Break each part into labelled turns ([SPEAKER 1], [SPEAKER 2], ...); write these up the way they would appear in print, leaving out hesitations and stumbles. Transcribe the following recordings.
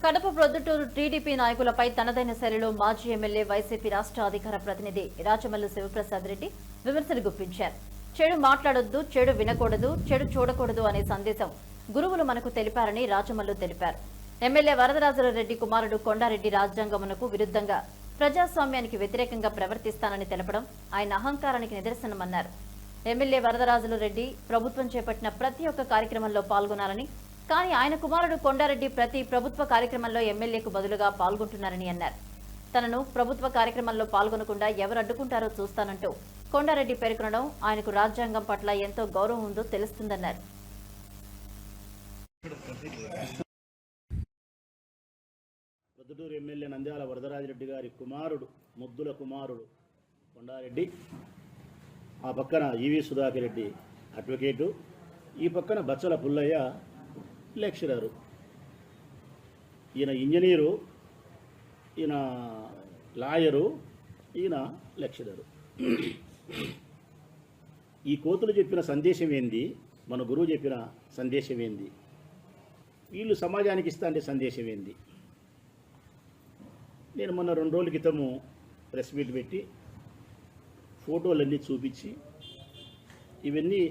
[SPEAKER 1] Kadapa Proddatur TDP నాయకులపై తనదైన శైలిలో మాజీ ఎమ్మెల్యే వైసీపీ రాష్ట్ర అధికార ప్రతినిధి రాచమల్లు శివప్రసాద్ రెడ్డి విమర్శలు గుప్పించారు. చెడు మాట్లాడొద్దు, చెడు వినకూడదు, చెడు చూడకూడదు అనే సందేశం గురువులు మనకు తెలిపారని రాచమల్లు తెలిపారు. ఎమ్మెల్యే వరదరాజరెడ్డి కుమారుడు కొండారెడ్డి రాజ్యాంగమునకు విరుద్ధంగా ప్రజాస్వామ్యానికి వ్యతిరేకంగా ప్రవర్తిస్తానని తెలపడం ఆయన అహంకారానికి నిదర్శనమన్నారు. ఎమ్మెల్యే వరదరాజరెడ్డి ప్రభుత్వం చేపట్టిన ప్రతి ఒక్క కార్యక్రమంలో పాల్గొనాలని, కానీ ఆయన కుమారుడు కొండారెడ్డి ప్రతి ప్రభుత్వ కార్యక్రమంలో ఎమ్మెల్యేకు బదులుగా పాల్గొంటున్నారని అన్నారు. తనను ప్రభుత్వ కార్యక్రమంలో పాల్గొనకుండా ఎవరు అడ్డుకుంటారో చూస్తానంటూ కొండారెడ్డి పేర్కొనడం ఆయనకు రాజ్యాంగం పట్ల ఎంతో గౌరవం ఉందో తెలుస్తుందన్నారు.
[SPEAKER 2] ప్రొద్దుటూరు ఎమ్మెల్యే నంద్యాల వరదరాజరెడ్డి గారి కుమారుడు, ముద్దుల కుమారుడు కొండారెడ్డి, ఆ పక్కన ఈవి సుధాకర్ రెడ్డి అడ్వకేటు, ఈ పక్కన బచ్చల పుల్లయ్య లెక్చరరు. ఈయన ఇంజనీరు, ఈయన లాయరు, ఈయన లెక్చరరు. ఈ కోతులు చెప్పిన సందేశం ఏంది, మన గురువు చెప్పిన సందేశం ఏంది, వీళ్ళు సమాజానికి ఇస్తా అంటే సందేశం ఏంది? నేను మొన్న 2 రోజుల క్రితము ప్రెస్ మీట్ పెట్టి ఫోటోలన్నీ చూపించి, ఇవన్నీ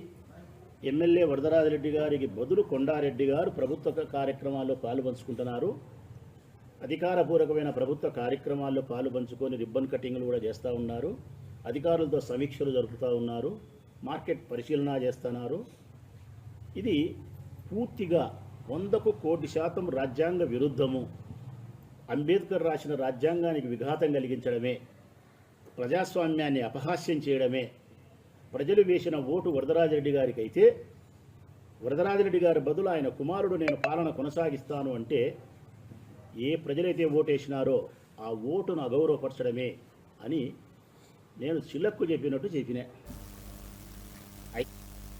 [SPEAKER 2] ఎమ్మెల్యే వరదరాజరెడ్డి గారికి బదులు కొండారెడ్డి గారు ప్రభుత్వ కార్యక్రమాల్లో పాలుపంచుకుంటున్నారు, అధికారపూర్వకమైన ప్రభుత్వ కార్యక్రమాల్లో పాలుపంచుకొని రిబ్బన్ కటింగ్లు కూడా చేస్తూ ఉన్నారు, అధికారులతో సమీక్షలు జరుపుతూ ఉన్నారు, మార్కెట్ పరిశీలన చేస్తున్నారు. ఇది పూర్తిగా 100కు 1,00,00,000% రాజ్యాంగ విరుద్ధము. అంబేద్కర్ రాసిన రాజ్యాంగానికి విఘాతం కలిగించడమే, ప్రజాస్వామ్యాన్ని అపహాస్యం చేయడమే. ప్రజలు వేసిన ఓటు వరదరాజరెడ్డి గారికి అయితే, వరదరాజరెడ్డి గారి బదులు ఆయన కుమారుడు నేను పాలన కొనసాగిస్తాను అంటే, ఏ ప్రజలైతే ఓటేసినారో ఆ ఓటును అగౌరవపరచడమే అని నేను చిల్లక్కు చెప్పినట్టు చెప్పినా.